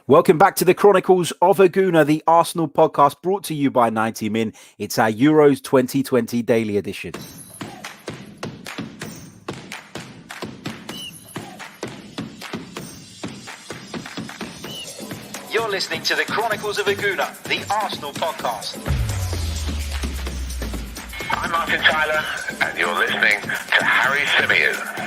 Welcome back to the Chronicles of a Gooner, the Arsenal podcast brought to you by 90 Min. It's our Euros 2020 daily edition. You're listening to the Chronicles of a Gooner, the Arsenal podcast. I'm Martin Tyler, and you're listening to Harry Symeou.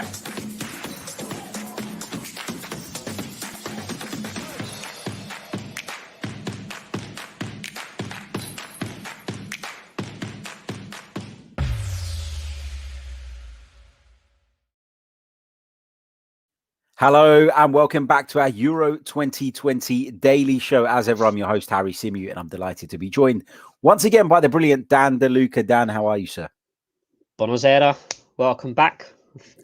Hello and welcome back to our Euro 2020 daily show. As ever, I'm your host, Harry Symeou, and I'm delighted to be joined once again by the brilliant Dan De Luca. Dan, how are you, sir? Buonasera. Welcome back.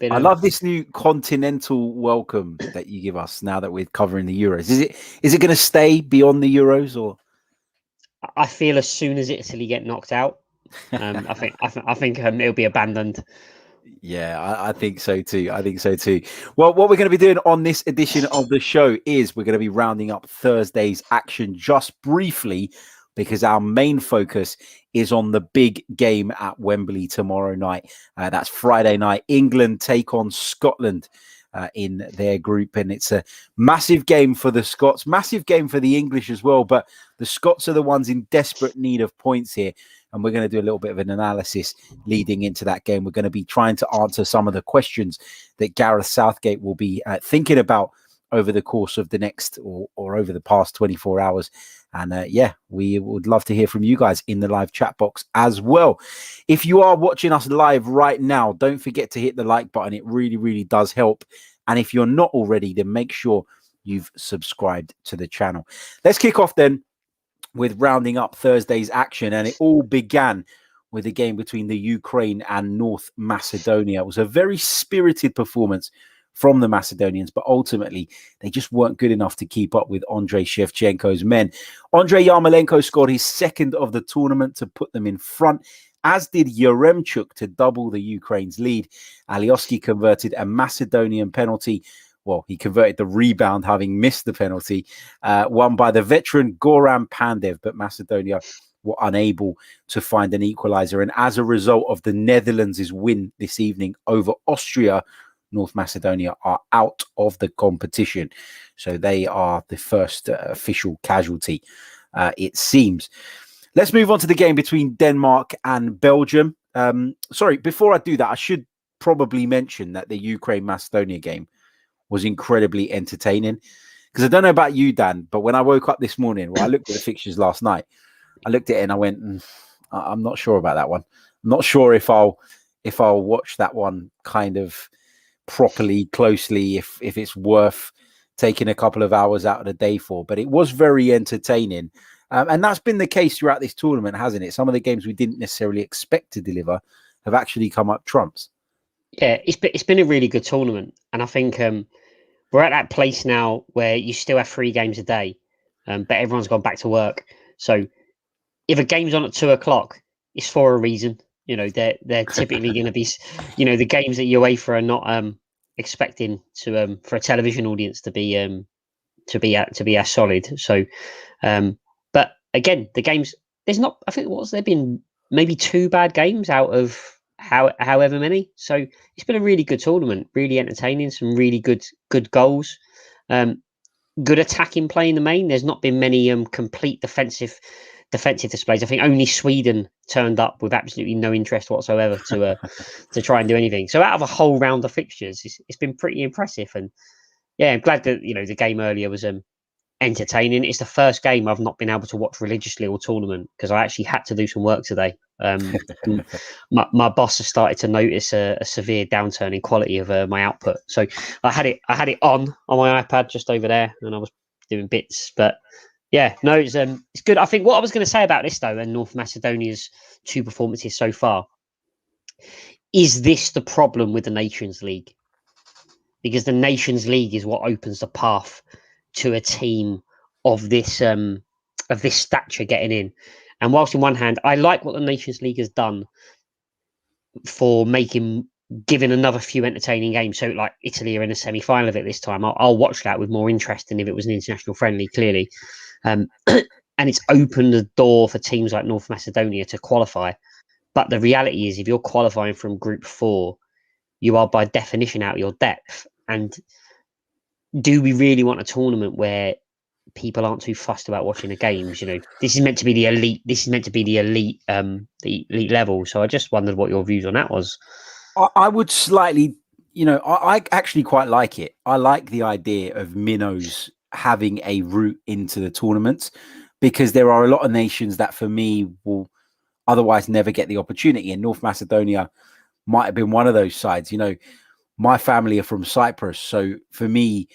I love this new continental welcome that you give us now that we're covering the Euros. Is it going to stay beyond the Euros, or? I feel as soon as Italy get knocked out, I think it'll be abandoned. Yeah, I think so too. Well, what we're going to be doing on this edition of the show is we're going to be rounding up Thursday's action just briefly, because our main focus is on the big game at Wembley tomorrow night. That's Friday night. England take on Scotland in their group, and it's a massive game for the Scots, massive game for the English as well. But the Scots are the ones in desperate need of points here. And we're going to do a little bit of an analysis leading into that game. We're going to be trying to answer some of the questions that Gareth Southgate will be thinking about over the course of the next or over the past 24 hours. And we would love to hear from you guys in the live chat box as well. If you are watching us live right now, don't forget to hit the like button. It really, really does help. And if you're not already, then make sure you've subscribed to the channel. Let's kick off then with rounding up Thursday's action, and it all began with a game between the Ukraine and North Macedonia. It was a very spirited performance from the Macedonians, but ultimately they just weren't good enough to keep up with Andrei Shevchenko's men. Andrei Yarmolenko scored his second of the tournament to put them in front, as did Yaremchuk to double the Ukraine's lead. Alioski converted a Macedonian penalty. Well, he converted the rebound, having missed the penalty, won by the veteran Goran Pandev, but Macedonia were unable to find an equaliser. And as a result of the Netherlands' win this evening over Austria, North Macedonia are out of the competition. So they are the first official casualty, it seems. Let's move on to the game between Denmark and Belgium. Before I do that, I should probably mention that the Ukraine-Macedonia game was incredibly entertaining, because I don't know about you, Dan, but when I woke up this morning, I looked at the fixtures last night. I looked at it and I went, I'm not sure about that one. I'm not sure if I'll watch that one kind of properly, closely, if it's worth taking a couple of hours out of the day for. But it was very entertaining, and that's been the case throughout this tournament, hasn't it? Some of the games we didn't necessarily expect to deliver have actually come up trumps. Yeah, it's been a really good tournament, and I think we're at that place now where you still have 3 games a day, but everyone's gone back to work. So if a game's on at 2:00, it's for a reason. You know, they're typically going to be, the games that UEFA are not expecting to for a television audience to be as solid. So, but again, the games, there's not. I think there been maybe 2 bad games out of however many. So it's been a really good tournament, really entertaining, some really good goals, good attacking play in the main. There's not been many complete defensive displays. I think only Sweden turned up with absolutely no interest whatsoever to try and do anything. So out of a whole round of fixtures, it's been pretty impressive. And yeah, I'm glad that the game earlier was entertaining. It's the first game I've not been able to watch religiously all tournament, because I actually had to do some work today. My boss has started to notice a severe downturn in quality of my output, so I had it on my iPad just over there, and I was doing bits. But yeah, no, it's good. I think what I was going to say about this though, and North Macedonia's 2 performances so far, is this the problem with the Nations League? Because the Nations League is what opens the path to a team of this stature getting in. And whilst on one hand, I like what the Nations League has done for making giving another few entertaining games. So like Italy are in a semi-final of it this time. I'll watch that with more interest than if it was an international friendly, clearly. And it's opened the door for teams like North Macedonia to qualify. But the reality is, if you're qualifying from Group 4, you are by definition out of your depth. And do we really want a tournament where people aren't too fussed about watching the games? This is meant to be the elite. This is meant to be the elite level. So I just wondered what your views on that was. I would slightly, I actually quite like it. I like the idea of minnows having a route into the tournament, because there are a lot of nations that for me will otherwise never get the opportunity. And North Macedonia might have been one of those sides. My family are from Cyprus. So for me,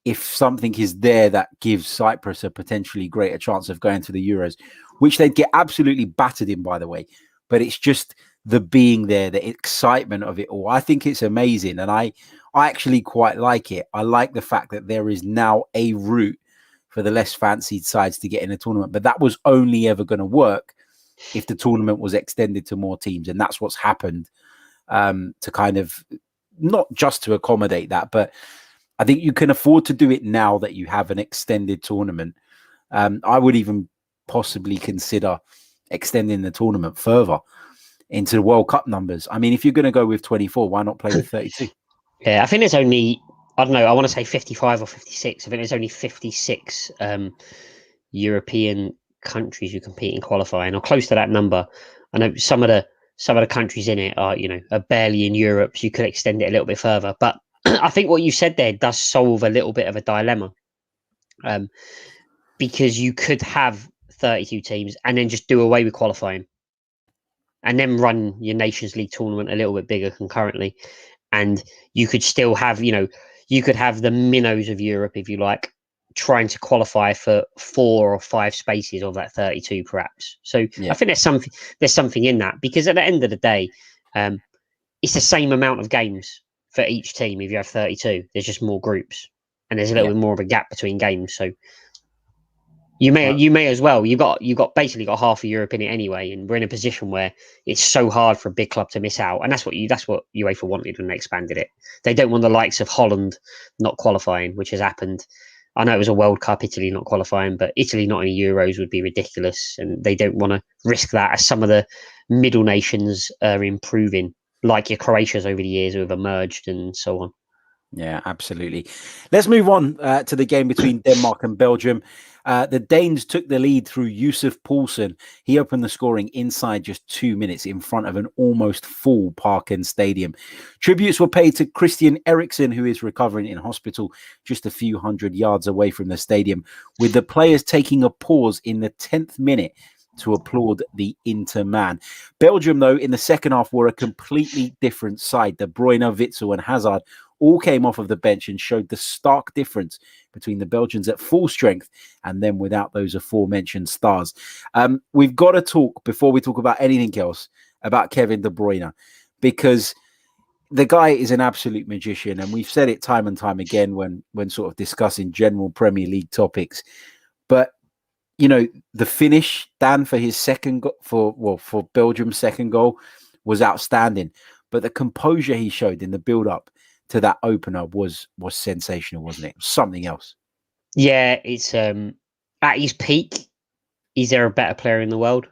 if something is there that gives Cyprus a potentially greater chance of going to the Euros, which they'd get absolutely battered in, by the way, but it's just the being there, the excitement of it all. I think it's amazing. And I actually quite like it. I like the fact that there is now a route for the less fancied sides to get in a tournament, but that was only ever going to work if the tournament was extended to more teams. And that's what's happened, to kind of, not just to accommodate that, but I think you can afford to do it now that you have an extended tournament. I would even possibly consider extending the tournament further into the World Cup numbers. I mean, if you're going to go with 24, why not play with 32? Yeah, I think there's only, I don't know, I want to say 55 or 56. I think there's only 56 European countries who compete in qualifying, or close to that number. I know some of the countries in it are barely in Europe, so you could extend it a little bit further. But I think what you said there does solve a little bit of a dilemma, because you could have 32 teams and then just do away with qualifying, and then run your Nations League tournament a little bit bigger concurrently, and you could still have you could have the minnows of Europe, if you like, trying to qualify for 4 or 5 spaces of that 32 perhaps. So yeah. I think there's something in that, because at the end of the day, it's the same amount of games for each team. If you have 32, there's just more groups, and there's a little bit more of a gap between games. So you may as well. You got basically got half of Europe in it anyway, and we're in a position where it's so hard for a big club to miss out, and that's what UEFA wanted when they expanded it. They don't want the likes of Holland not qualifying, which has happened. I know it was a World Cup, Italy not qualifying, but Italy not in the Euros would be ridiculous, and they don't want to risk that, as some of the middle nations are improving, like your Croatia's over the years who have emerged and so on. Yeah, absolutely. Let's move on to the game between Denmark and Belgium. The Danes took the lead through Yusuf Poulsen. He opened the scoring inside just 2 minutes in front of an almost full Parken Stadium. Tributes were paid to Christian Eriksen, who is recovering in hospital just a few hundred yards away from the stadium, with the players taking a pause in the 10th minute to applaud the Inter man. Belgium, though, in the second half were a completely different side. De Bruyne, Witsel and Hazard all came off of the bench and showed the stark difference between the Belgians at full strength and then without those aforementioned stars. We've got to talk, before we talk about anything else, about Kevin De Bruyne, because the guy is an absolute magician, and we've said it time and time again when sort of discussing general Premier League topics. But the finish, Dan, for his for Belgium's second goal was outstanding. But the composure he showed in the build-up to that opener was sensational, wasn't it? Something else. Yeah, it's at his peak. Is there a better player in the world?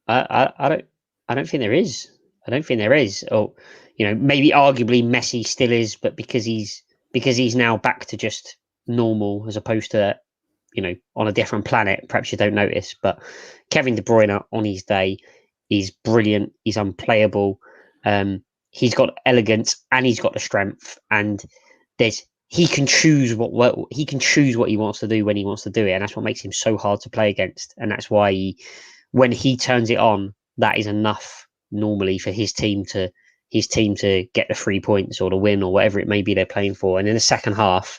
I don't think there is. I don't think there is. Or maybe arguably Messi still is, but because he's now back to just normal as opposed to on a different planet, perhaps you don't notice. But Kevin De Bruyne on his day is brilliant. He's unplayable. He's got elegance and he's got the strength, and he can choose what he wants to do when he wants to do it, and that's what makes him so hard to play against. And that's why when he turns it on, that is enough normally for his team to get the 3 points or the win or whatever it may be they're playing for. And in the second half,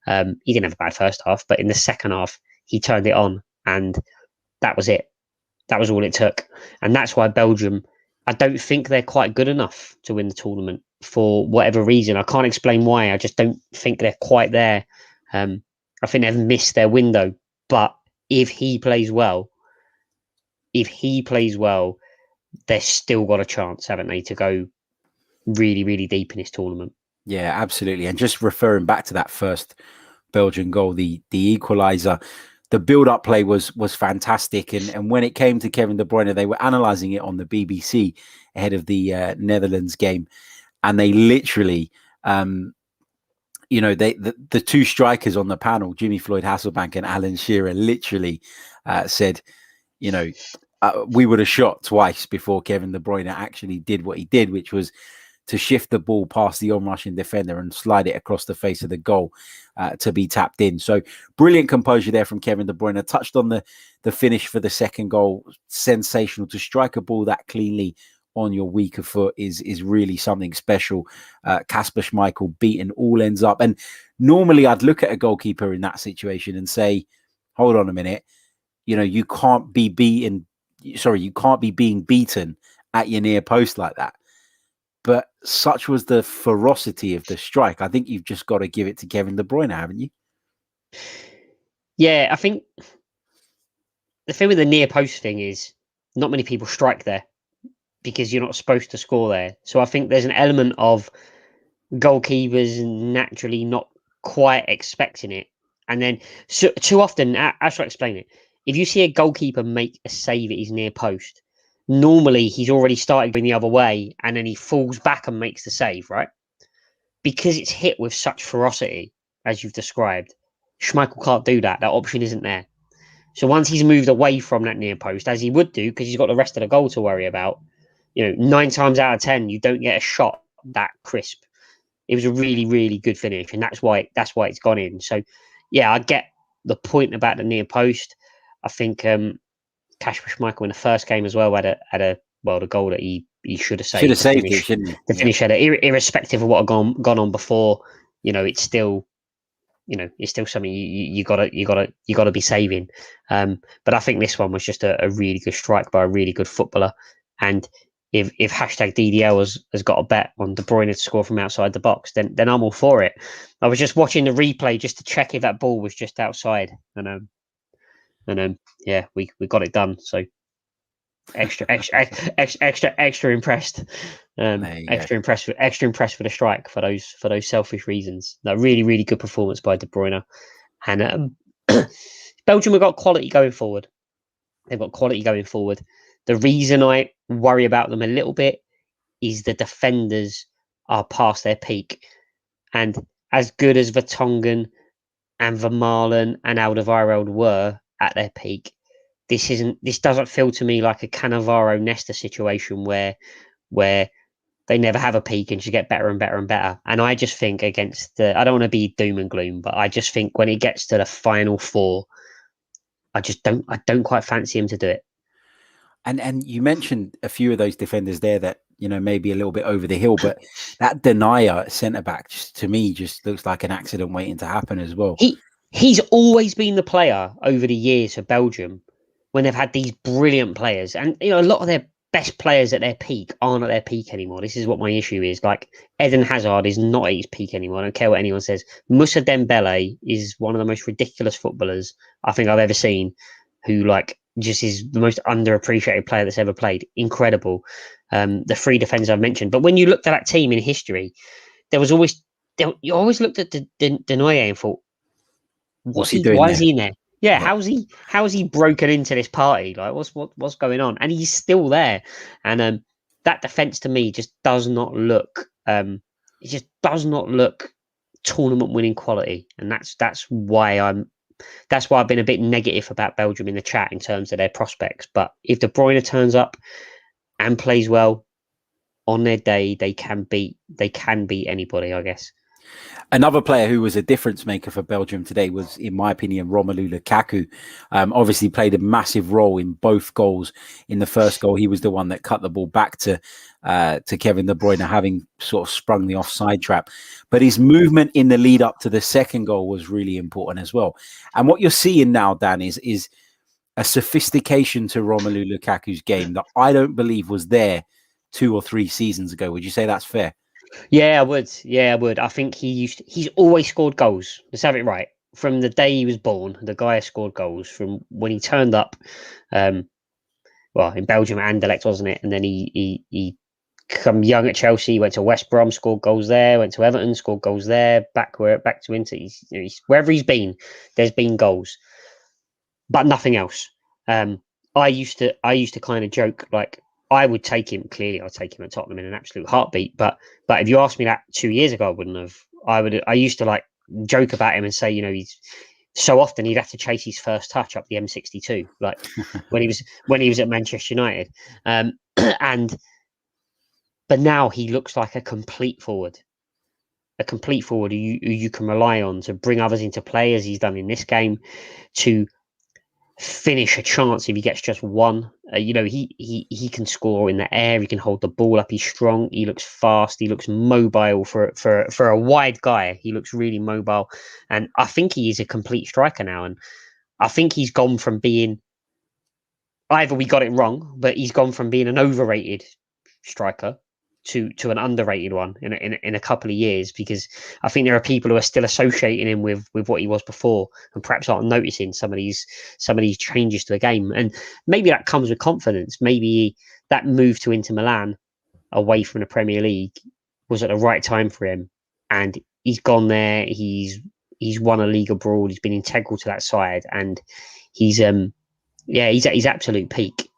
he didn't have a bad first half, but in the second half he turned it on, and that was it. That was all it took, and that's why Belgium, I don't think they're quite good enough to win the tournament for whatever reason. I can't explain why. I just don't think they're quite there. I think they've missed their window. But if he plays well, they've still got a chance, haven't they, to go really, really deep in this tournament. Yeah, absolutely. And just referring back to that first Belgian goal, the equalizer, the build-up play was fantastic. And when it came to Kevin De Bruyne, they were analysing it on the BBC ahead of the Netherlands game, and they literally, the two strikers on the panel, Jimmy Floyd Hasselbank and Alan Shearer, literally said, we would have shot twice before Kevin De Bruyne actually did what he did, which was to shift the ball past the on-rushing defender and slide it across the face of the goal to be tapped in. So brilliant composure there from Kevin De Bruyne. Touched on the finish for the second goal. Sensational. To strike a ball that cleanly on your weaker foot is really something special. Kasper Schmeichel beating all ends up. And normally I'd look at a goalkeeper in that situation and say, hold on a minute, you can't be being beaten at your near post like that. But such was the ferocity of the strike. I think you've just got to give it to Kevin De Bruyne, haven't you? Yeah, I think the thing with the near post thing is not many people strike there because you're not supposed to score there. So I think there's an element of goalkeepers naturally not quite expecting it. And then too often, how should I explain it? If you see a goalkeeper make a save at his near post, normally he's already started going the other way and then he falls back and makes the save, right? Because it's hit with such ferocity, as you've described, Schmeichel can't do that. That option isn't there. So once he's moved away from that near post, as he would do, because he's got the rest of the goal to worry about, 9 times out of 10, you don't get a shot that crisp. It was a really, really good finish, and that's why it's gone in. So, yeah, I get the point about the near post. I think Kasper Schmeichel in the first game as well had the goal that he should have saved. Should have saved it, shouldn't he? The finish header, irrespective of what had gone on before. It's still, it's still something you gotta be saving. But I think this one was just a really good strike by a really good footballer. And if hashtag DDL has got a bet on De Bruyne to score from outside the box, then I'm all for it. I was just watching the replay just to check if that ball was just outside, and yeah, we got it done. So extra impressed. Extra impressed with the strike for those selfish reasons. No, really, really good performance by De Bruyne. And Belgium have got quality going forward. They've got quality going forward. The reason I worry about them a little bit is the defenders are past their peak. And as good as Vertonghen and Vermaelen and Alderweireld were at their peak, this doesn't feel to me like a Cannavaro Nesta situation where they never have a peak and just get better and better and better. And I just think I don't want to be doom and gloom, but I just think when it gets to the final four, I don't quite fancy him to do it. And you mentioned a few of those defenders there that, maybe a little bit over the hill, but that Denier centre-back to me just looks like an accident waiting to happen as well. He's always been the player over the years for Belgium when they've had these brilliant players. And, a lot of their best players at their peak aren't at their peak anymore. This is what my issue is. Like, Eden Hazard is not at his peak anymore. I don't care what anyone says. Moussa Dembele is one of the most ridiculous footballers I think I've ever seen, who, just is the most underappreciated player that's ever played. Incredible. The three defenders I've mentioned. But when you looked at that team in history, you always looked at Denier and thought, why is he in there? Yeah, how's he broken into this party? Like, what's going on? And he's still there. And that defense to me just does not look. It just does not look tournament winning quality. And that's why I've been a bit negative about Belgium in the chat in terms of their prospects. But if De Bruyne turns up and plays well on their day, they can beat anybody, I guess. Another player who was a difference maker for Belgium today was, in my opinion, Romelu Lukaku. Obviously played a massive role in both goals. In the first goal, he was the one that cut the ball back to Kevin De Bruyne, having sort of sprung the offside trap. But his movement in the lead up to the second goal was really important as well. And what you're seeing now, Dan, is a sophistication to Romelu Lukaku's game that I don't believe was there 2 or 3 seasons ago. Would you say that's fair? Yeah, I would. I think he's always scored goals. Let's have it right. From the day he was born, the guy has scored goals from when he turned up, in Belgium and Anderlecht, wasn't it? And then he come young at Chelsea, went to West Brom, scored goals there, went to Everton, scored goals there, back to Inter. Wherever he's been, there's been goals, but nothing else. I used to kind of joke, like, I would take him. Clearly, I'd take him at Tottenham in an absolute heartbeat. But if you asked me that 2 years ago, I wouldn't have. I used to like joke about him and say, he's so often he'd have to chase his first touch up the M62, like when he was at Manchester United. But now he looks like a complete forward who you can rely on to bring others into play, as he's done in this game, to finish a chance if he gets just one. He can score in the air. He can hold the ball up. He's strong. He looks fast. He looks mobile for a wide guy. He looks really mobile, and I think he is a complete striker now. And I think he's gone from being, either we got it wrong, but he's gone from being an overrated striker to an underrated one in a couple of years, because I think there are people who are still associating him with what he was before, and perhaps aren't noticing some of these changes to the game. And maybe that comes with confidence. Maybe that move to Inter Milan away from the Premier League was at the right time for him, and he's gone there. He's won a league abroad. He's been integral to that side, and he's at his absolute peak.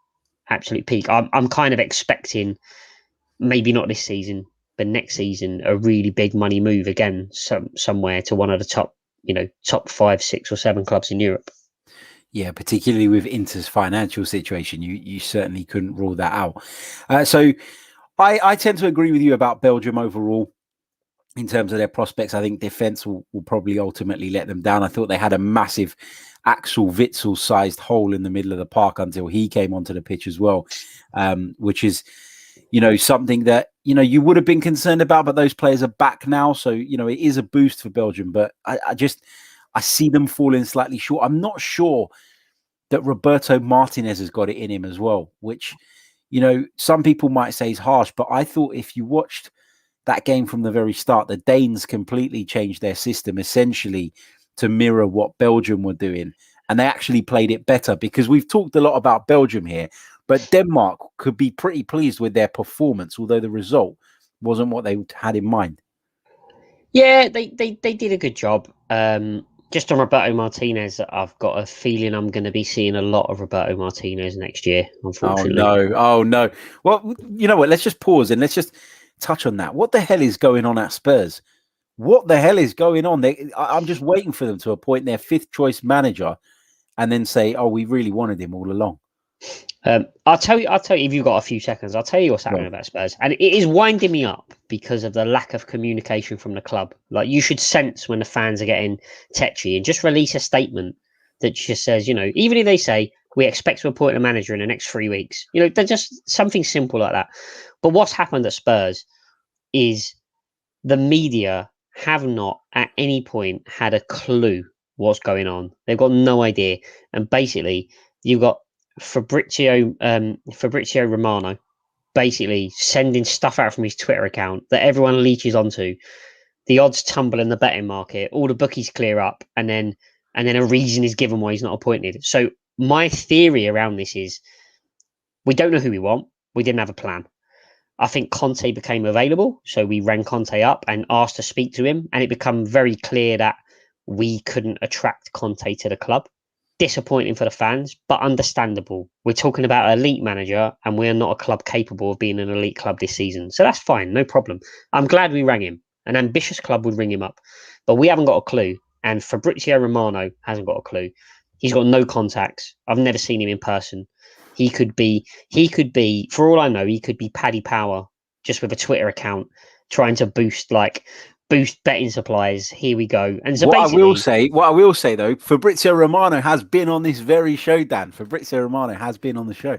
I'm kind of expecting, maybe not this season, but next season, a really big money move again, somewhere to one of the top 5, 6 or 7 clubs in Europe. Yeah, particularly with Inter's financial situation, you certainly couldn't rule that out. So I tend to agree with you about Belgium overall in terms of their prospects. I think defence will probably ultimately let them down. I thought they had a massive Axel Witsel-sized hole in the middle of the park until he came onto the pitch as well, which is, something that, you would have been concerned about, but those players are back now. So, it is a boost for Belgium, but I see them falling slightly short. I'm not sure that Roberto Martinez has got it in him as well, which, some people might say is harsh, but I thought if you watched that game from the very start, the Danes completely changed their system essentially to mirror what Belgium were doing. And they actually played it better, because we've talked a lot about Belgium here, but Denmark could be pretty pleased with their performance, although the result wasn't what they had in mind. Yeah, they did a good job. Just on Roberto Martinez, I've got a feeling I'm going to be seeing a lot of Roberto Martinez next year, unfortunately. Oh, no. Well, you know what? Let's just pause and let's just touch on that. What the hell is going on at Spurs? What the hell is going on? I'm just waiting for them to appoint their 5th choice manager and then say, oh, we really wanted him all along. I'll tell you if you've got a few seconds, I'll tell you what's happening about Spurs. And it is winding me up because of the lack of communication from the club. Like, you should sense when the fans are getting tetchy, and just release a statement that just says, even if they say, we expect to appoint a manager in the next 3 weeks, they're just something simple like that. But what's happened at Spurs is the media have not at any point had a clue what's going on. They've got no idea. And basically, you've got Fabrizio Romano basically sending stuff out from his Twitter account that everyone leeches onto. The odds tumble in the betting market, all the bookies clear up, and then a reason is given why he's not appointed. So my theory around this is, we don't know who we want. We didn't have a plan. I think Conte became available, so we rang Conte up and asked to speak to him, and it became very clear that we couldn't attract Conte to the club. Disappointing for the fans, but understandable. We're talking about an elite manager, and we're not a club capable of being an elite club this season. So that's fine, no problem. I'm glad we rang him. An ambitious club would ring him up, but we haven't got a clue. And Fabrizio Romano hasn't got a clue. He's got no contacts. I've never seen him in person. He could be, for all I know, he could be Paddy Power, just with a Twitter account, trying to boost betting supplies. Here we go. And so what I will say though, Fabrizio Romano has been on this very show, Dan. Fabrizio Romano has been on the show.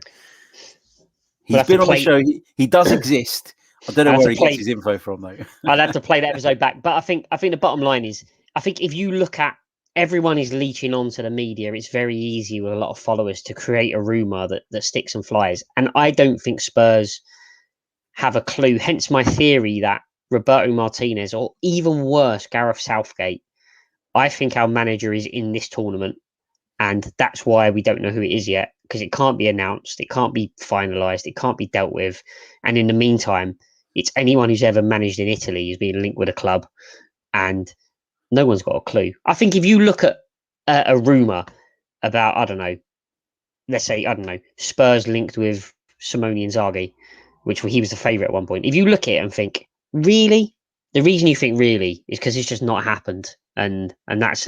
He's been on the show. He does exist. I don't know where he gets his info from though. I'll have to play that episode back. But I think the bottom line is, I think if you look at, everyone is leeching onto the media, it's very easy with a lot of followers to create a rumour that sticks and flies. And I don't think Spurs have a clue. Hence my theory that Roberto Martinez, or even worse, Gareth Southgate, I think our manager is in this tournament And that's why we don't know who it is yet, because it can't be announced, it can't be finalised, it can't be dealt with. And in the meantime, it's anyone who's ever managed in Italy who's been linked with a club, and no one's got a clue. I think if you look at a rumour about, I don't know, let's say, I don't know, Spurs linked with Simone Inzaghi, which he was the favourite at one point. If you look at it and think, really? The reason you think really is because it's just not happened. And that's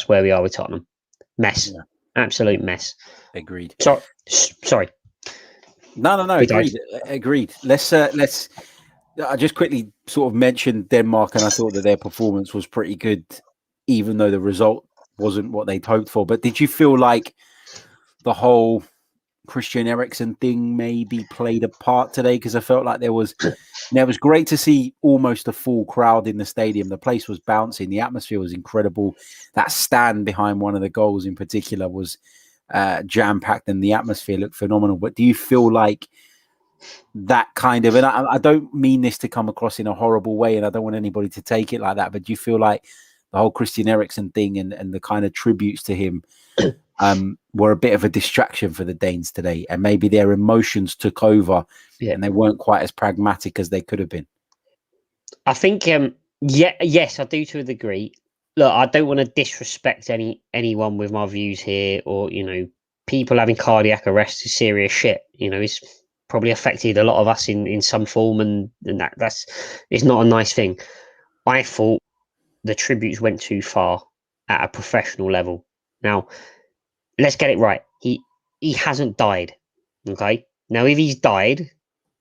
where we are with Tottenham. Mess. Yeah. Absolute mess. Agreed. Sorry. No. Agreed. Let's I just quickly sort of mentioned Denmark, and I thought that their performance was pretty good, even though the result wasn't what they'd hoped for. But did you feel like the whole Christian Eriksen thing maybe played a part today? Because I felt like it was great to see almost a full crowd in the stadium. The place was bouncing. The atmosphere was incredible. That stand behind one of the goals in particular was jam-packed, and the atmosphere looked phenomenal. But do you feel like that kind of, and I don't mean this to come across in a horrible way, and I don't want anybody to take it like that, but do you feel like the whole Christian Eriksen thing and the kind of tributes to him were a bit of a distraction for the Danes today, and maybe their emotions took over and they weren't quite as pragmatic as they could have been? I think, yes, I do to a degree. Look, I don't want to disrespect anyone with my views here, or, people having cardiac arrest is serious shit. It's probably affected a lot of us in some form, and that's it's not a nice thing. I thought the tributes went too far at a professional level. Now, let's get it right. He hasn't died. Okay. Now, if he's died,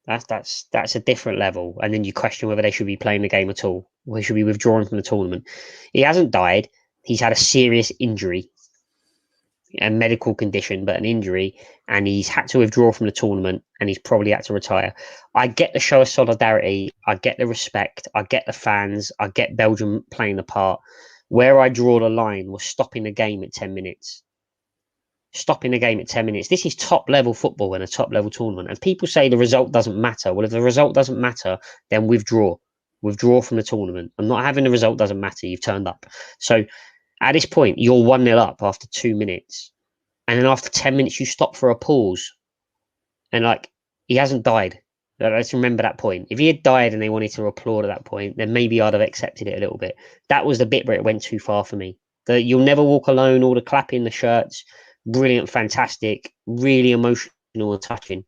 that's a different level. And then you question whether they should be playing the game at all, or he should be withdrawn from the tournament. He hasn't died. He's had a serious injury, a medical condition, but an injury, and he's had to withdraw from the tournament, and he's probably had to retire. I get the show of solidarity. I get the respect. I get the fans. I get Belgium playing the part. Where I draw the line was stopping the game at 10 minutes. Stopping the game at 10 minutes. This is top level football in a top level tournament. And people say the result doesn't matter. Well, if the result doesn't matter, then withdraw from the tournament. I'm not having the result doesn't matter. You've turned up. So at this point, you're 1-0 up after 2 minutes. And then after 10 minutes, you stop for a pause. And he hasn't died. Let's remember that point. If he had died and they wanted to applaud at that point, then maybe I'd have accepted it a little bit. That was the bit where it went too far for me. The You'll Never Walk Alone, all the clapping, the shirts, brilliant, fantastic, really emotional and touching.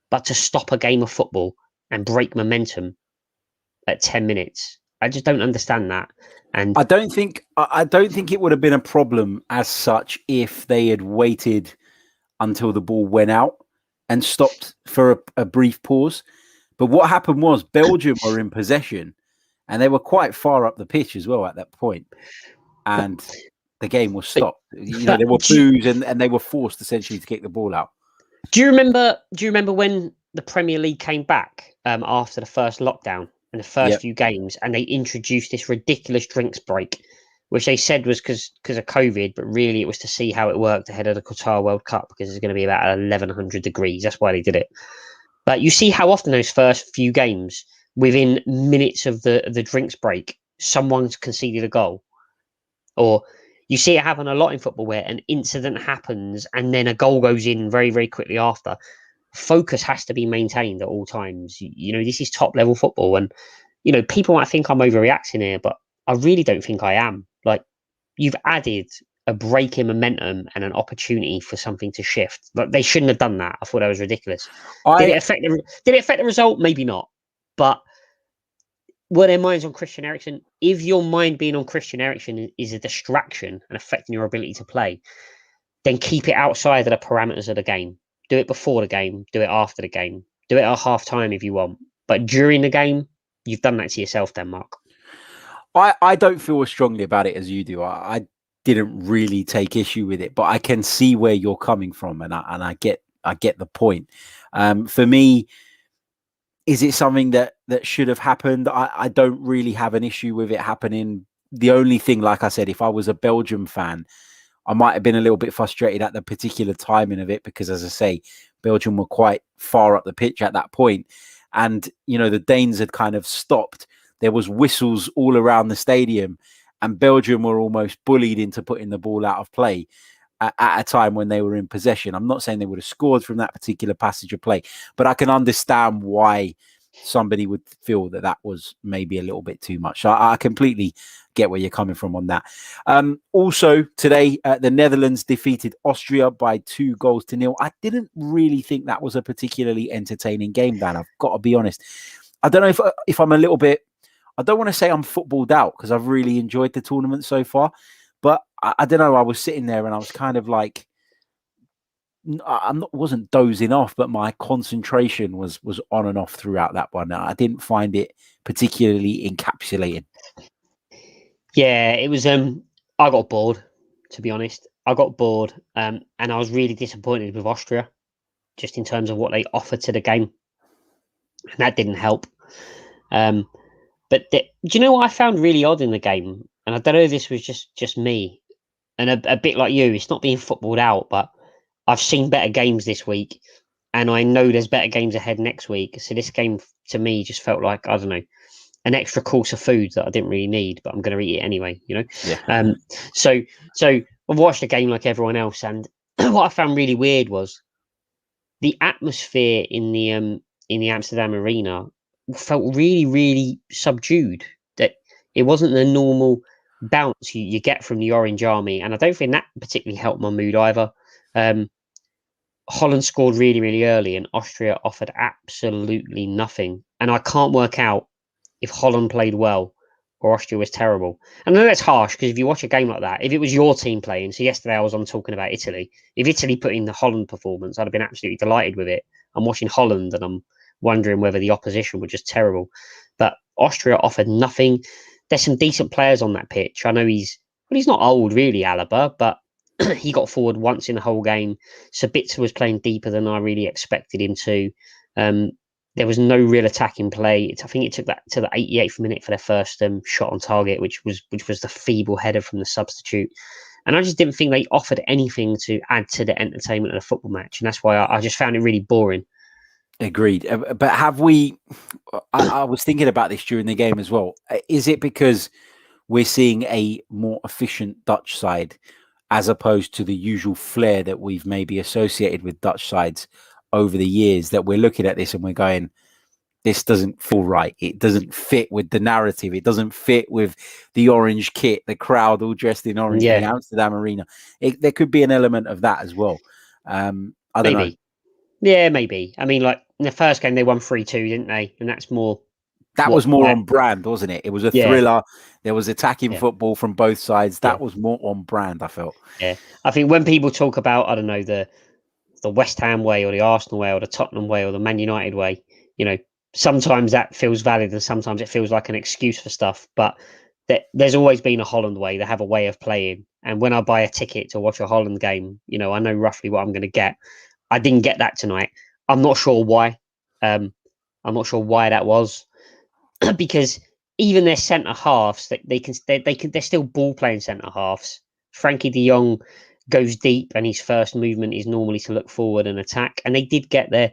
But to stop a game of football and break momentum at 10 minutes, I just don't understand that. And I don't think it would have been a problem as such if they had waited until the ball went out and stopped for a brief pause. But what happened was Belgium were in possession, and they were quite far up the pitch as well at that point. And the game was stopped. There were boos, and they were forced essentially to kick the ball out. Do you remember when the Premier League came back after the first lockdown and the first few games, and they introduced this ridiculous drinks break, which they said was because of COVID, but really it was to see how it worked ahead of the Qatar World Cup, because it's going to be about 1100 degrees. That's why they did it. But you see how often those first few games, within minutes of the drinks break, someone's conceded a goal. Or you see it happen a lot in football where an incident happens and then a goal goes in very, very quickly after. Focus has to be maintained at all times. This is top level football, and people might think I'm overreacting here, but I really don't think I am. You've added a break in momentum and an opportunity for something to shift. They shouldn't have done that. I thought that was ridiculous. Did it affect the result? Maybe not. But were their minds on Christian Eriksen? If your mind being on Christian Eriksen is a distraction and affecting your ability to play, then keep it outside of the parameters of the game. Do it before the game. Do it after the game. Do it at half time if you want. But during the game, you've done that to yourself, Denmark. I don't feel as strongly about it as you do. I didn't really take issue with it, but I can see where you're coming from, and I get the point. For me, is it something that should have happened? I don't really have an issue with it happening. The only thing, like I said, if I was a Belgium fan, I might have been a little bit frustrated at the particular timing of it, because, as I say, Belgium were quite far up the pitch at that point. And, the Danes had kind of stopped. There was whistles all around the stadium, and Belgium were almost bullied into putting the ball out of play. at a time when they were in possession. I'm not saying they would have scored from that particular passage of play, but I can understand why somebody would feel that was maybe a little bit too much. So I completely get where you're coming from on that. Also today, the Netherlands defeated Austria by 2-0. I didn't really think that was a particularly entertaining game, Dan. I've got to be honest. I don't know if I'm a little bit, I don't want to say I'm footballed out because I've really enjoyed the tournament so far, but I don't know. I was sitting there and I was kind of like, wasn't dozing off, but my concentration was on and off throughout that one. I didn't find it particularly encapsulating. Yeah, it was. I got bored, to be honest. I got bored, and I was really disappointed with Austria, just in terms of what they offered to the game, and that didn't help. But do you know what I found really odd in the game? And I don't know if this was just me, and a bit like you. It's not being footballed out, but I've seen better games this week, and I know there's better games ahead next week. So this game to me just felt like, I don't know, an extra course of food that I didn't really need, but I'm going to eat it anyway, you know? Yeah. So I watched the game like everyone else. And what I found really weird was the atmosphere in the Amsterdam arena felt really, really subdued. That it wasn't the normal bounce you get from the Orange Army. And I don't think that particularly helped my mood either. Holland scored really, really early, and Austria offered absolutely nothing. And I can't work out if Holland played well or Austria was terrible. And I know that's harsh because if you watch a game like that, if it was your team playing, so yesterday I was on talking about Italy, if Italy put in the Holland performance, I'd have been absolutely delighted with it. I'm watching Holland and I'm wondering whether the opposition were just terrible. But Austria offered nothing. There's some decent players on that pitch. I know he's not old really, Alaba, but he got forward once in the whole game. Sabitzer was playing deeper than I really expected him to. There was no real attacking play. I think it took that to the 88th minute for their first shot on target, which was the feeble header from the substitute. And I just didn't think they offered anything to add to the entertainment of the football match. And that's why I just found it really boring. Agreed. But have we, I was thinking about this during the game as well. Is it because we're seeing a more efficient Dutch side as opposed to the usual flair that we've maybe associated with Dutch sides over the years, that we're looking at this and we're going, this doesn't feel right. It doesn't fit with the narrative. It doesn't fit with the orange kit, the crowd all dressed in orange in the Amsterdam arena. There could be an element of that as well. I don't know. Yeah, maybe. I mean, like in the first game, they won 3-2, didn't they? And that's more. That was more on brand, wasn't it? It was a thriller. There was attacking football from both sides. That was more on brand, I felt. Yeah. I think when people talk about, I don't know, the West Ham way or the Arsenal way or the Tottenham way or the Man United way, you know, sometimes that feels valid and sometimes it feels like an excuse for stuff. But there's always been a Holland way. They have a way of playing. And when I buy a ticket to watch a Holland game, you know, I know roughly what I'm going to get. I didn't get that tonight. I'm not sure why. I'm not sure why that was. Because even their centre halves, they're still ball playing centre halves. Frankie De Jong goes deep, and his first movement is normally to look forward and attack. And they did get their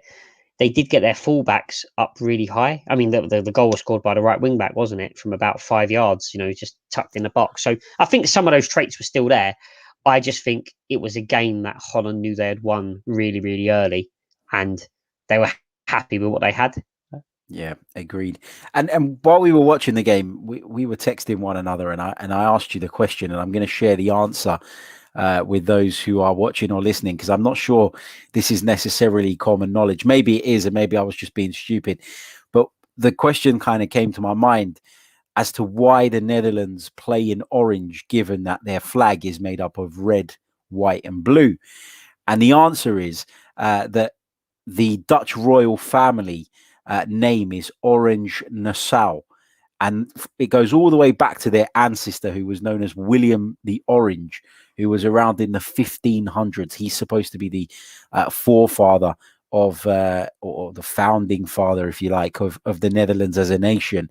fullbacks up really high. I mean, the goal was scored by the right wing back, wasn't it? From about 5 yards, you know, just tucked in the box. So I think some of those traits were still there. I just think it was a game that Holland knew they had won really, really early, and they were happy with what they had. Yeah, agreed. And while we were watching the game, we were texting one another, and I asked you the question, and I'm going to share the answer with those who are watching or listening, because I'm not sure this is necessarily common knowledge. Maybe it is, and maybe I was just being stupid. But the question kind of came to my mind as to why the Netherlands play in orange, given that their flag is made up of red, white, and blue. And the answer is that the Dutch royal family name is Orange Nassau, and it goes all the way back to their ancestor, who was known as William the Orange, who was around in the 1500s. He's supposed to be the forefather of or the founding father, if you like, of the Netherlands as a nation.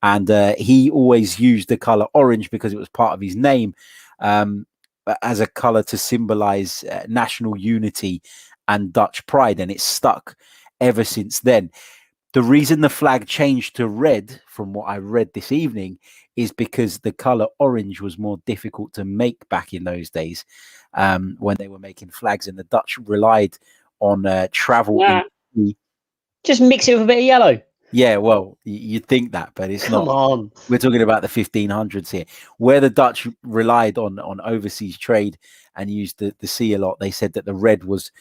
And he always used the color orange because it was part of his name, as a color to symbolize national unity and Dutch pride, and it's stuck ever since then. The reason the flag changed to red, from what I read this evening, is because the color orange was more difficult to make back in those days when they were making flags, and the Dutch relied on travel. Yeah. Just mix it with a bit of yellow. Yeah, well, you'd think that, but it's Come not. on. We're talking about the 1500s here, where the Dutch relied on overseas trade and used the sea a lot. They said that the red was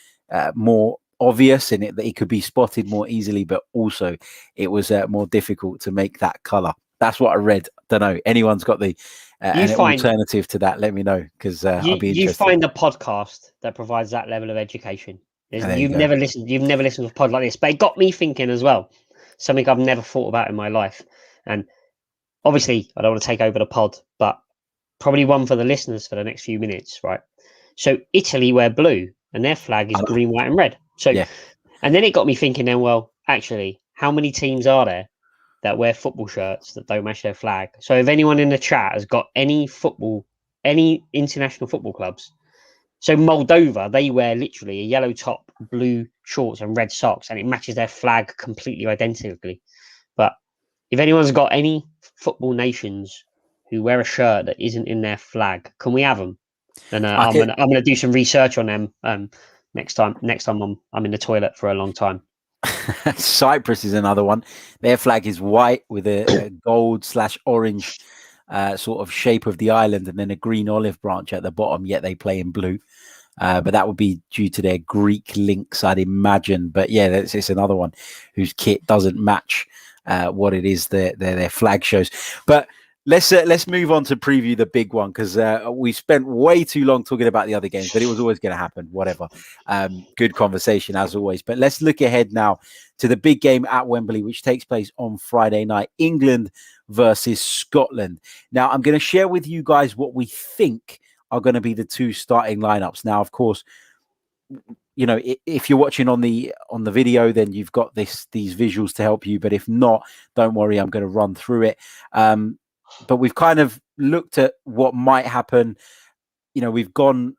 more obvious and that it could be spotted more easily, but also it was more difficult to make that color. That's what I read. Don't know. Anyone's got the an alternative to that? Let me know, because I'll be interested. You find a podcast that provides that level of education. You've never listened to a pod like this, but it got me thinking as well. Something I've never thought about in my life. And obviously, I don't want to take over the pod, but probably one for the listeners for the next few minutes, right? So Italy wear blue, and their flag is green, white, and red. So, and then it got me thinking. Then, well, actually, how many teams are there that wear football shirts that don't match their flag? So, if anyone in the chat has got any international football clubs. So Moldova, they wear literally a yellow top, blue shorts, and red socks, and it matches their flag completely identically. But if anyone's got any football nations who wear a shirt that isn't in their flag, can we have them? And I'm gonna do some research on them next time I'm in the toilet for a long time. Cyprus is another one. Their flag is white with a gold/orange sort of shape of the island, and then a green olive branch at the bottom, yet they play in blue. But that would be due to their Greek links, I'd imagine. But yeah, it's another one whose kit doesn't match what it is their flag shows. But let's move on to preview the big one, because we spent way too long talking about the other games, but it was always going to happen. Whatever. Good conversation as always. But let's look ahead now to the big game at Wembley, which takes place on Friday night. England versus Scotland. Now, I'm going to share with you guys what we think are going to be the two starting lineups. Now, of course, you know, if you're watching on the video, then you've got these visuals to help you. But if not, don't worry, I'm going to run through it. But we've kind of looked at what might happen. You know, we've gone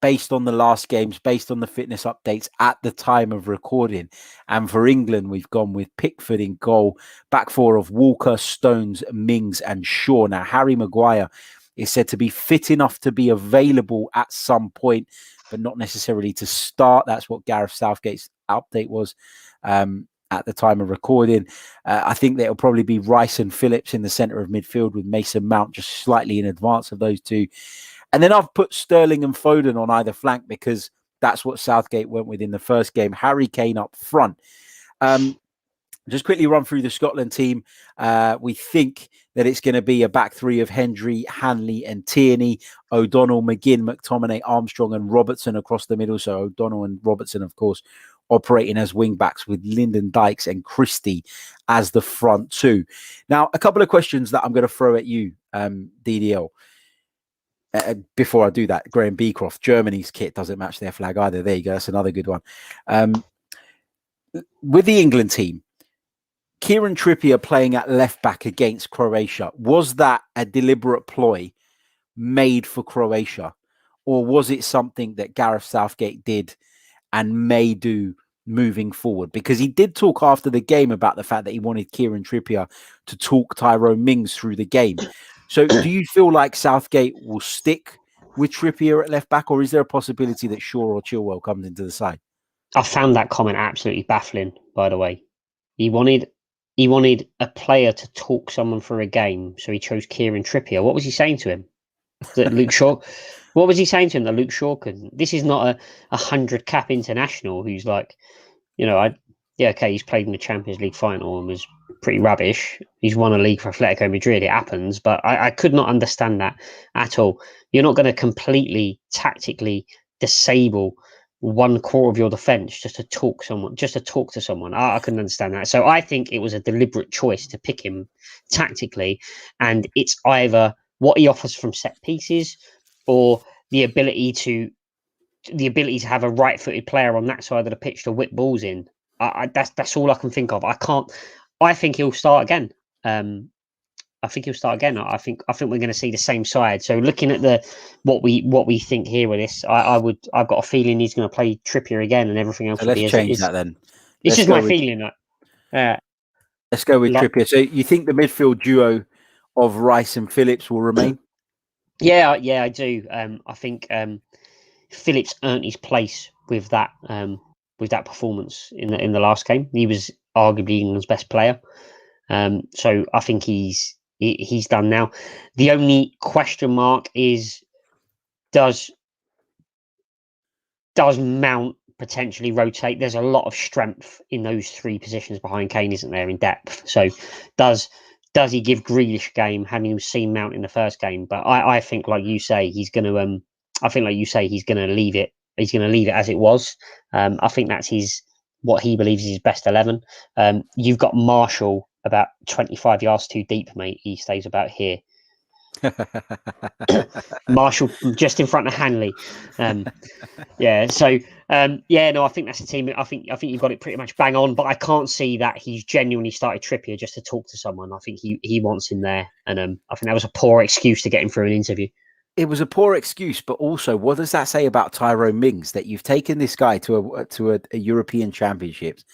based on the last games, based on the fitness updates at the time of recording. And for England, we've gone with Pickford in goal, back four of Walker, Stones, Mings and Shaw. Now, Harry Maguire is said to be fit enough to be available at some point, but not necessarily to start. That's what Gareth Southgate's update was at the time of recording. I think that it'll probably be Rice and Phillips in the centre of midfield, with Mason Mount just slightly in advance of those two. And then I've put Sterling and Foden on either flank, because that's what Southgate went with in the first game. Harry Kane up front. Just quickly run through the Scotland team. We think that it's going to be a back three of Hendry, Hanley and Tierney, O'Donnell, McGinn, McTominay, Armstrong and Robertson across the middle. So O'Donnell and Robertson, of course, operating as wing backs, with Lyndon Dykes and Christie as the front two. Now, a couple of questions that I'm going to throw at you, DDL. Before I do that, Graham Beecroft, Germany's kit doesn't match their flag either. There you go. That's another good one. With the England team, Kieran Trippier playing at left back against Croatia, was that a deliberate ploy made for Croatia, or was it something that Gareth Southgate did and may do moving forward? Because he did talk after the game about the fact that he wanted Kieran Trippier to talk Tyrone Mings through the game. So do you feel like Southgate will stick with Trippier at left back, or is there a possibility that Shaw or Chilwell comes into the side? I found that comment absolutely baffling, by the way. He wanted a player to talk someone through a game, so he chose Kieran Trippier. What was he saying to him? That Luke Shaw? What was he saying to him that Luke Shaw couldn't? This is not a 100 cap international who's like, you know, he's played in the Champions League final and was pretty rubbish. He's won a league for Atletico Madrid. It happens, but I could not understand that at all. You're not going to completely tactically disable one core of your defense just to talk to someone. I couldn't understand that. So I think it was a deliberate choice to pick him tactically, and it's either what he offers from set pieces or the ability to have a right-footed player on that side of the pitch to whip balls in. That's all I can think of. I think he'll start again. I think we're going to see the same side. So looking at what we think here with this, I've got a feeling he's going to play Trippier again, and everything else. So let's change that then. It's just my feeling. Let's go with Like, Trippier. So you think the midfield duo of Rice and Phillips will remain? yeah, I do. I think Phillips earned his place with that performance in the last game. He was arguably England's best player. So I think he's done now. The only question mark is does Mount potentially rotate? There's a lot of strength in those three positions behind Kane, isn't there, in depth? So does he give Grealish a game, having seen Mount in the first game? But I think, like you say, he's going to. I think, like you say, he's going to leave it. He's going to leave it as it was. I think that's what he believes is his best 11. You've got Marshall about 25 yards too deep, mate. He stays about here. Marshall just in front of Hanley. I think that's the team. I think you've got it pretty much bang on, but I can't see that he's genuinely started Trippier just to talk to someone. I think he wants him there, and I think that was a poor excuse to get him through an interview. It was a poor excuse, but also, what does that say about Tyrone Mings, that you've taken this guy to a European Championships?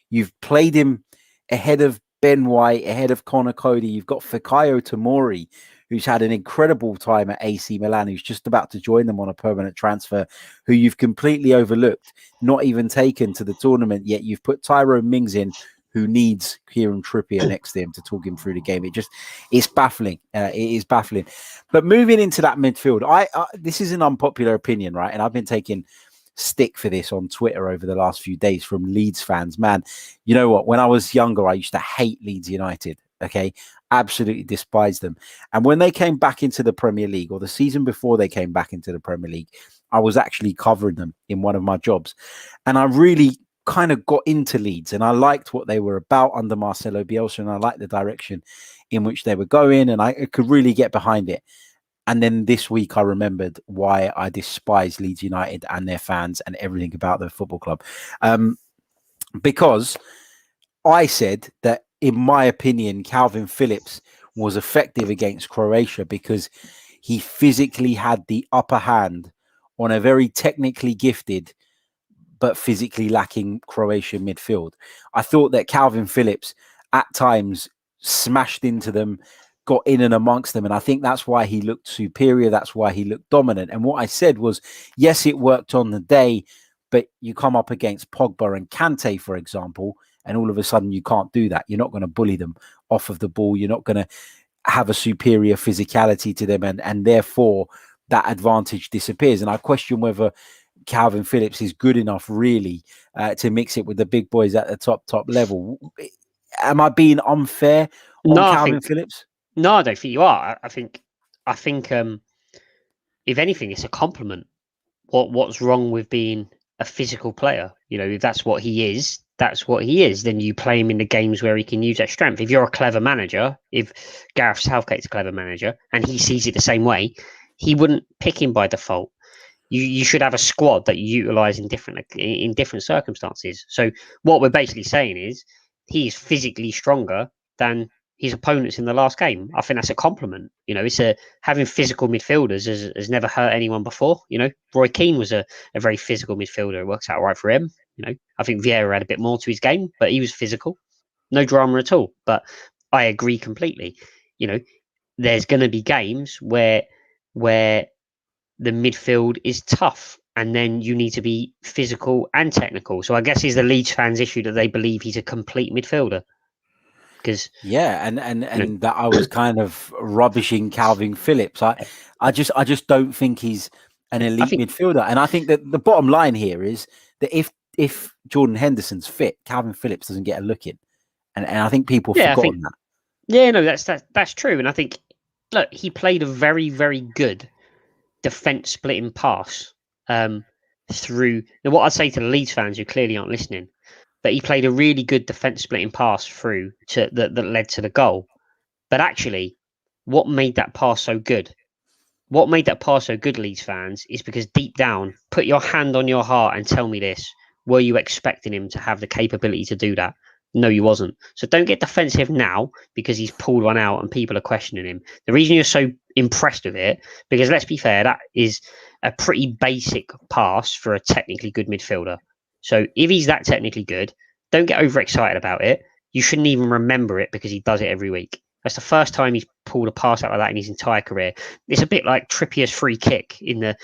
You've played him ahead of Ben White, ahead of Connor Cody. You've got Fikayo Tomori, who's had an incredible time at AC Milan, who's just about to join them on a permanent transfer, who you've completely overlooked, not even taken to the tournament, yet you've put Tyrone Mings in, who needs Kieran Trippier next to him to talk him through the game. It's baffling. It is baffling. But moving into that midfield, this is an unpopular opinion, right? And I've been taking stick for this on Twitter over the last few days from Leeds fans. Man, you know what? When I was younger, I used to hate Leeds United. Okay, absolutely despise them. And when they came back into the Premier League, or the season before they came back into the Premier League, I was actually covering them in one of my jobs. And I really kind of got into Leeds, and I liked what they were about under Marcelo Bielsa, and I liked the direction in which they were going, and I could really get behind it. And then this week I remembered why I despise Leeds United and their fans and everything about their football club. Because I said that, in my opinion, Calvin Phillips was effective against Croatia because he physically had the upper hand on a very technically gifted but physically lacking Croatian midfield. I thought that Calvin Phillips at times smashed into them, got in and amongst them, and I think that's why he looked superior. That's why he looked dominant. And what I said was, yes, it worked on the day, but you come up against Pogba and Kante, for example, and all of a sudden you can't do that. You're not going to bully them off of the ball. You're not going to have a superior physicality to them, and therefore that advantage disappears. And I question whether Calvin Phillips is good enough really to mix it with the big boys at the top level. Am I being unfair on Calvin Phillips? No, I don't think you are. I think if anything, it's a compliment. What's wrong with being a physical player? You know, if that's what he is, that's what he is. Then you play him in the games where he can use that strength. If you're a clever manager, if Gareth Southgate's a clever manager and he sees it the same way, he wouldn't pick him by default. You should have a squad that you utilize in different circumstances. So what we're basically saying is he's physically stronger than his opponents in the last game. I think that's a compliment. You know, having physical midfielders has never hurt anyone before. You know, Roy Keane was a very physical midfielder. It works out right for him. You know, I think Vieira had a bit more to his game, but he was physical. No drama at all. But I agree completely. You know, there's going to be games where the midfield is tough, and then you need to be physical and technical. So I guess is the Leeds fans' issue that they believe he's a complete midfielder. Because and that I was kind of rubbishing Calvin Phillips. I just don't think he's an elite midfielder. And I think that the bottom line here is that if Jordan Henderson's fit, Calvin Phillips doesn't get a look in. And I think people have forgotten that. Yeah, no, that's true. And I think, look, he played a very, very good defence splitting pass through. Now, what I'd say to the Leeds fans who clearly aren't listening, but he played a really good defence splitting pass through that led to the goal. But actually, what made that pass so good? What made that pass so good, Leeds fans, is because deep down, put your hand on your heart and tell me this: were you expecting him to have the capability to do that? No, you wasn't. So don't get defensive now because he's pulled one out and people are questioning him. The reason you're so impressed with it, because let's be fair, that is a pretty basic pass for a technically good midfielder. So if he's that technically good, don't get overexcited about it. you shouldn't even remember it because he does it every week. That's the first time he's pulled a pass out like that in his entire career. It's a bit like Trippier's free kick in the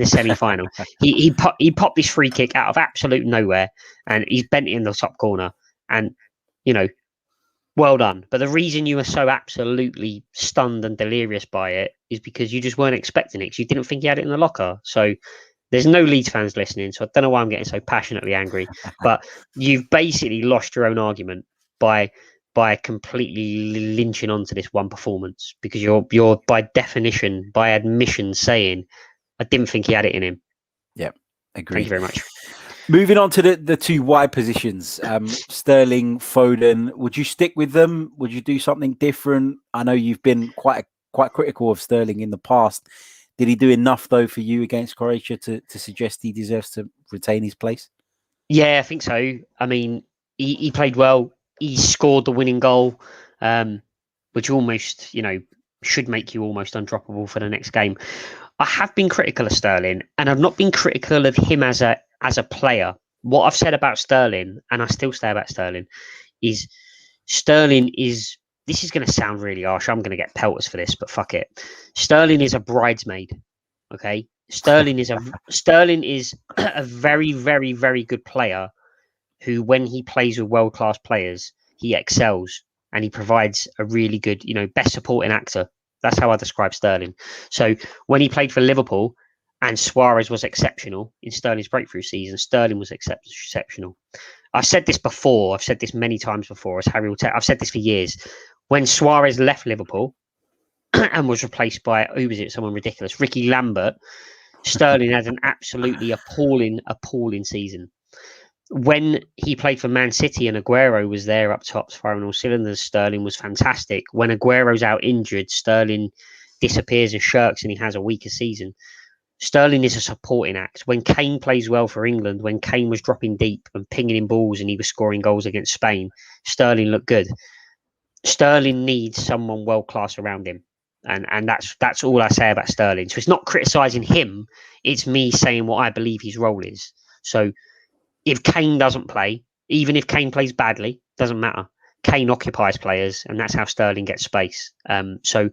semi-final. he popped this free kick out of absolute nowhere, and he's bent it in the top corner. And well done. But the reason you were so absolutely stunned and delirious by it is because you just weren't expecting it. Because you didn't think he had it in the locker. So there's no Leeds fans listening, so I don't know why I'm getting so passionately angry. But you've basically lost your own argument by completely lynching onto this one performance, because you're by definition, by admission, saying I didn't think he had it in him. Yeah, agreed. Thank you very much. Moving on to the two wide positions, Sterling, Foden. Would you stick with them? Would you do something different? I know you've been quite critical of Sterling in the past. Did he do enough though for you against Croatia to suggest he deserves to retain his place? Yeah, I think so. I mean, he played well. He scored the winning goal, which almost should make you almost undroppable for the next game. I have been critical of Sterling, and I've not been critical of him as a player. What I've said about Sterling, and I still say about Sterling, is this is going to sound really harsh. I'm going to get pelters for this, but fuck it. Sterling is a bridesmaid. Okay, Sterling is a very, very, very good player who, when he plays with world-class players, he excels and he provides a really good, best supporting actor. That's how I describe Sterling. So when he played for Liverpool and Suarez was exceptional in Sterling's breakthrough season, Sterling was exceptional. I've said this before. I've said this many times before, as Harry will tell. I've said this for years. When Suarez left Liverpool and was replaced by, who was it? Someone ridiculous, Ricky Lambert, Sterling had an absolutely appalling season. When he played for Man City and Aguero was there up top firing all cylinders, Sterling was fantastic. When Aguero's out injured, Sterling disappears and shirks and he has a weaker season. Sterling is a supporting act. When Kane plays well for England, when Kane was dropping deep and pinging in balls and he was scoring goals against Spain, Sterling looked good. Sterling needs someone world-class around him. And that's all I say about Sterling. So it's not criticising him, it's me saying what I believe his role is. So if Kane doesn't play, even if Kane plays badly, doesn't matter. Kane occupies players, and that's how Sterling gets space. So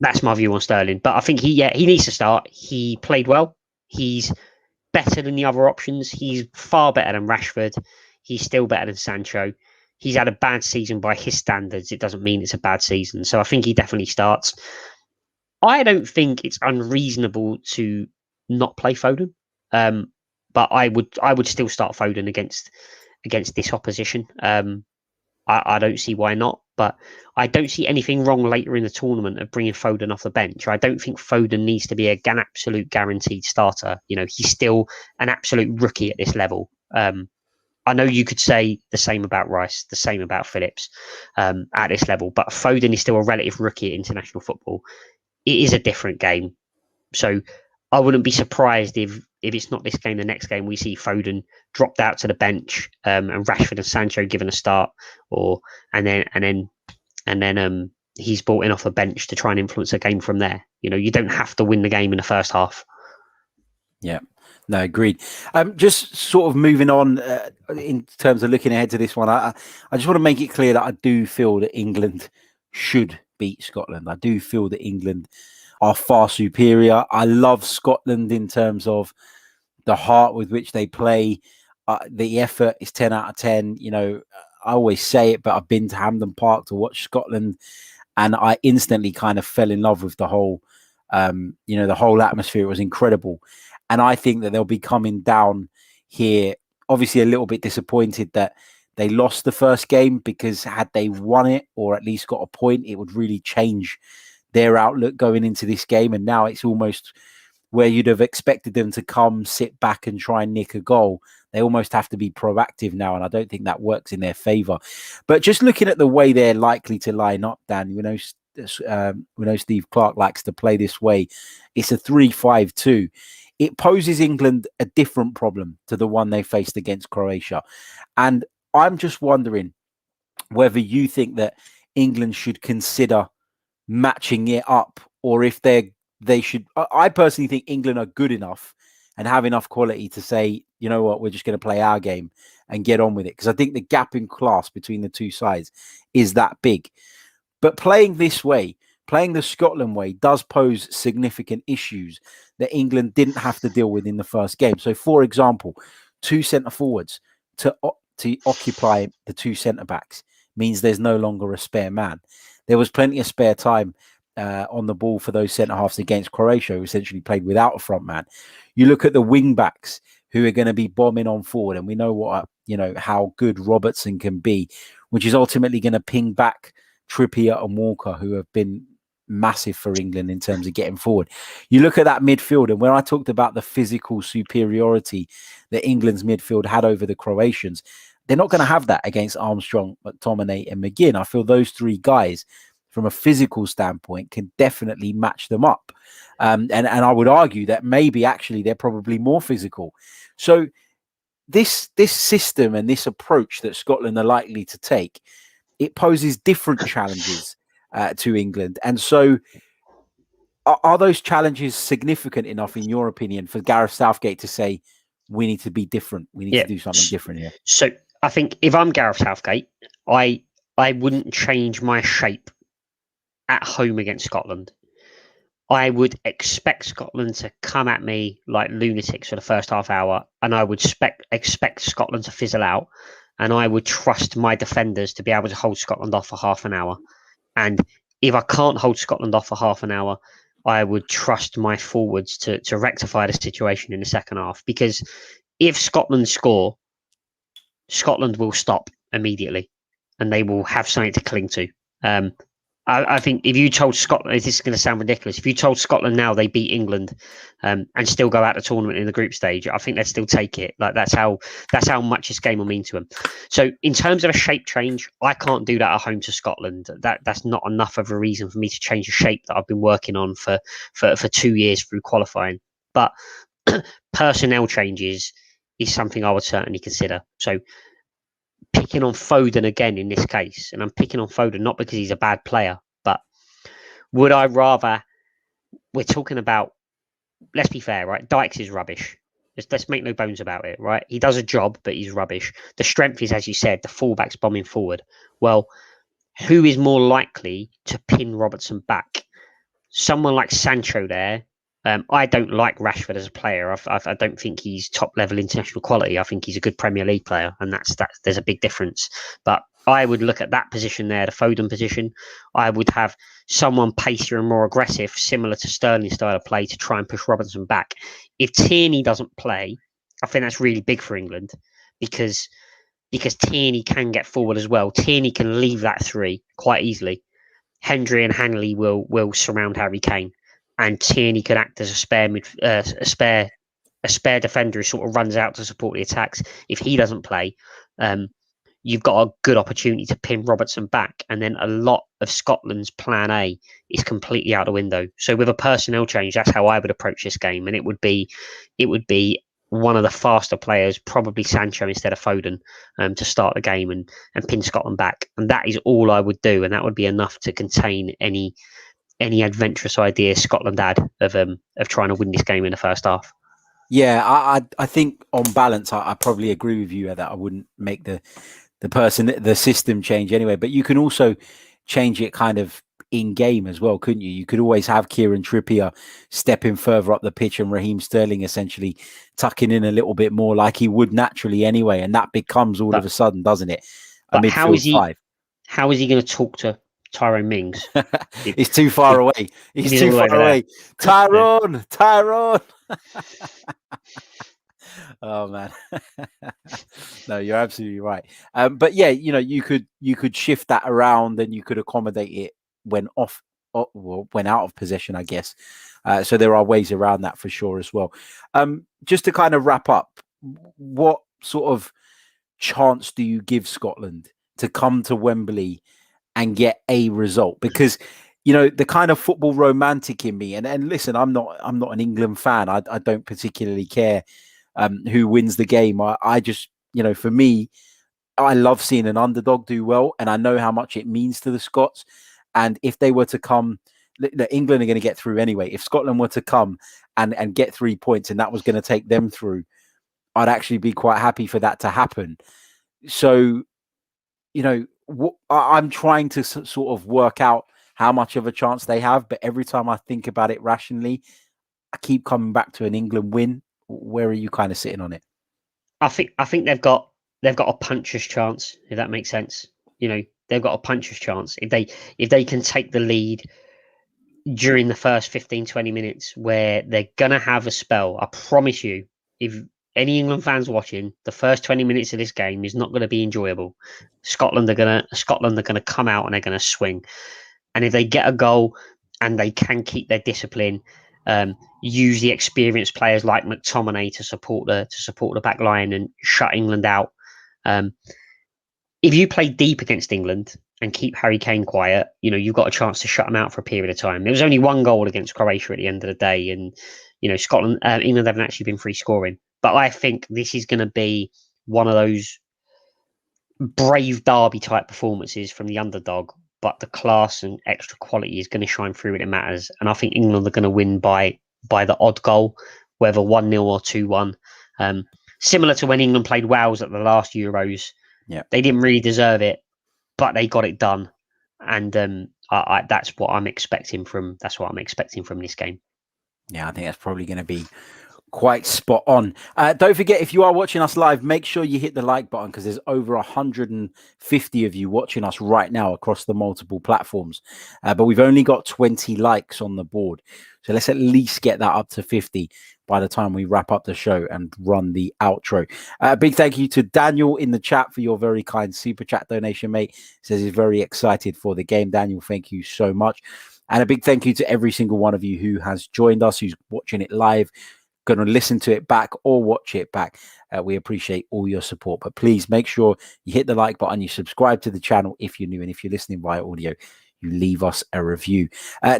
that's my view on Sterling. But I think he needs to start. He played well. He's better than the other options. He's far better than Rashford. He's still better than Sancho. He's had a bad season by his standards. It doesn't mean it's a bad season. So I think he definitely starts. I don't think it's unreasonable to not play Foden. But I would still start Foden against this opposition. I don't see why not, but I don't see anything wrong later in the tournament of bringing Foden off the bench. I don't think Foden needs to be an absolute guaranteed starter. He's still an absolute rookie at this level. I know you could say the same about Rice, the same about Phillips at this level, but Foden is still a relative rookie at international football. It is a different game. So I wouldn't be surprised if it's not this game, the next game, we see Foden dropped out to the bench and Rashford and Sancho given a start, and then he's brought in off the bench to try and influence the game from there. You don't have to win the game in the first half. Yeah, no, agreed. Just sort of moving on in terms of looking ahead to this one, I just want to make it clear that I do feel that England should beat Scotland. I do feel that England are far superior. I love Scotland in terms of the heart with which they play. The effort is 10 out of 10. I always say it, but I've been to Hampden Park to watch Scotland, and I instantly kind of fell in love with the whole, the whole atmosphere. It was incredible. And I think that they'll be coming down here, obviously a little bit disappointed that they lost the first game, because had they won it or at least got a point, it would really change their outlook going into this game. And now it's almost where you'd have expected them to come, sit back and try and nick a goal. They almost have to be proactive now. And I don't think that works in their favour. But just looking at the way they're likely to line up, Dan, we know Steve Clarke likes to play this way. It's a 3-5-2. It poses England a different problem to the one they faced against Croatia. And I'm just wondering whether you think that England should consider matching it up, or if they should. I personally think England are good enough and have enough quality to say, you know what, we're just going to play our game and get on with it. Because I think the gap in class between the two sides is that big. But playing this way, playing the Scotland way, does pose significant issues that England didn't have to deal with in the first game. So, for example, two centre forwards to occupy the two centre backs means there's no longer a spare man. There was plenty of spare time on the ball for those centre halves against Croatia, who essentially played without a front man. You look at the wing backs who are going to be bombing on forward, and we know how good Robertson can be, which is ultimately going to ping back Trippier and Walker, who have been massive for England in terms of getting forward. You look at that midfield, and when I talked about the physical superiority that England's midfield had over the Croatians, they're not going to have that against Armstrong, McTominay and McGinn. I feel those three guys, from a physical standpoint, can definitely match them up. And I would argue that maybe actually they're probably more physical. So this system and this approach that Scotland are likely to take, it poses different challenges to England. And so are those challenges significant enough, in your opinion, for Gareth Southgate to say, we need to be different, we need to do something different here? So I think if I'm Gareth Southgate, I wouldn't change my shape at home against Scotland. I would expect Scotland to come at me like lunatics for the first half hour, and I would expect Scotland to fizzle out, and I would trust my defenders to be able to hold Scotland off for half an hour. And if I can't hold Scotland off for half an hour, I would trust my forwards to rectify the situation in the second half. Because if Scotland score, Scotland will stop immediately, and they will have something to cling to. I think if you told Scotland, this is going to sound ridiculous, if you told Scotland now they beat England and still go out the tournament in the group stage, I think they'd still take it. Like that's how much this game will mean to them. So in terms of a shape change, I can't do that at home to Scotland. That's not enough of a reason for me to change a shape that I've been working on for 2 years through qualifying. But personnel changes is something I would certainly consider. So picking on Foden again in this case, and I'm picking on Foden not because he's a bad player, but would I rather, we're talking about, let's be fair, right? Dykes is rubbish. Let's make no bones about it, right? He does a job, but he's rubbish. The strength is, as you said, the fullbacks bombing forward. Well, who is more likely to pin Robertson back? Someone like Sancho there. I don't like Rashford as a player. I don't think he's top level international quality. I think he's a good Premier League player, and that's there's a big difference. But I would look at that position there, the Foden position. I would have someone pacier and more aggressive, similar to Sterling's style of play, to try and push Robertson back. If Tierney doesn't play, I think that's really big for England because Tierney can get forward as well. Tierney can leave that three quite easily. Hendry and Hanley will surround Harry Kane. And Tierney could act as a spare defender who sort of runs out to support the attacks. If he doesn't play, you've got a good opportunity to pin Robertson back, and then a lot of Scotland's plan A is completely out the window. So with a personnel change, that's how I would approach this game, and it would be one of the faster players, probably Sancho instead of Foden, to start the game and pin Scotland back. And that is all I would do, and that would be enough to contain any adventurous idea Scotland had of trying to win this game in the first half. Yeah, I think on balance, I probably agree with you that I wouldn't make the system change anyway. But you can also change it kind of in game as well, couldn't you? You could always have Kieran Trippier stepping further up the pitch and Raheem Sterling essentially tucking in a little bit more like he would naturally anyway, and that becomes all of a sudden, doesn't it? How is he going to talk to Tyrone Mings? He's too far away. He's too far away. Tyrone. Oh man. No, you're absolutely right. But yeah, you could shift that around and you could accommodate it when when out of possession, I guess. So there are ways around that for sure as well. Just to kind of wrap up, what sort of chance do you give Scotland to come to Wembley and get a result? Because the kind of football romantic in me, and listen, I'm not an England fan. I don't particularly care who wins the game. I just, for me, I love seeing an underdog do well, and I know how much it means to the Scots. And if they were to come, England are going to get through anyway. If Scotland were to come and get 3 points and that was going to take them through, I'd actually be quite happy for that to happen. So, I'm trying to sort of work out how much of a chance they have, but every time I think about it rationally, I keep coming back to an England win. Where are you kind of sitting on it? I think they've got a puncher's chance, if that makes sense. They've got a puncher's chance if they can take the lead during the first 15, 20 minutes, where they're gonna have a spell. I promise you, if any England fans watching, the first 20 minutes of this game is not going to be enjoyable. Scotland are gonna come out and they're gonna swing. And if they get a goal and they can keep their discipline, use the experienced players like McTominay to support the back line and shut England out. If you play deep against England and keep Harry Kane quiet, you've got a chance to shut them out for a period of time. There was only one goal against Croatia at the end of the day, and England haven't actually been free scoring. But I think this is going to be one of those brave derby type performances from the underdog, but the class and extra quality is going to shine through when it matters. And I think England are going to win by the odd goal, whether 1-0 or 2-1. Similar to when England played Wales at the last Euros. Yeah, they didn't really deserve it, but they got it done. And that's what I'm expecting from this game. Yeah, I think that's probably going to be quite spot on. Don't forget, if you are watching us live, make sure you hit the like button, because there's over 150 of you watching us right now across the multiple platforms. But we've only got 20 likes on the board. So let's at least get that up to 50 by the time we wrap up the show and run the outro. Big thank you to Daniel in the chat for your very kind super chat donation, mate. Says he's very excited for the game. Daniel, thank you so much. And a big thank you to every single one of you who has joined us, who's watching it live, going to listen to it back or watch it back. We appreciate all your support, but please make sure you hit the like button, you subscribe to the channel if you're new, and if you're listening via audio, you leave us a review.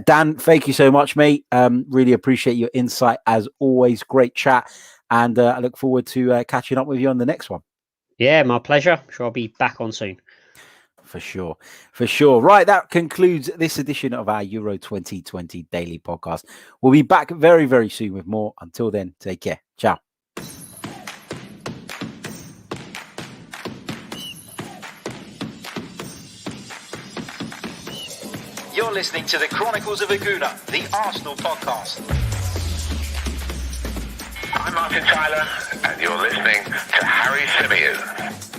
Dan, thank you so much, mate. Really appreciate your insight as always. Great chat, and I look forward to catching up with you on the next one. Yeah, my pleasure. Sure, I'll be back on soon. For sure. Right, that concludes this edition of our Euro 2020 Daily Podcast. We'll be back very, very soon with more. Until then, take care. Ciao. You're listening to the Chronicles of Aguna, the Arsenal podcast. I'm Martin Tyler, and you're listening to Harry Symeou.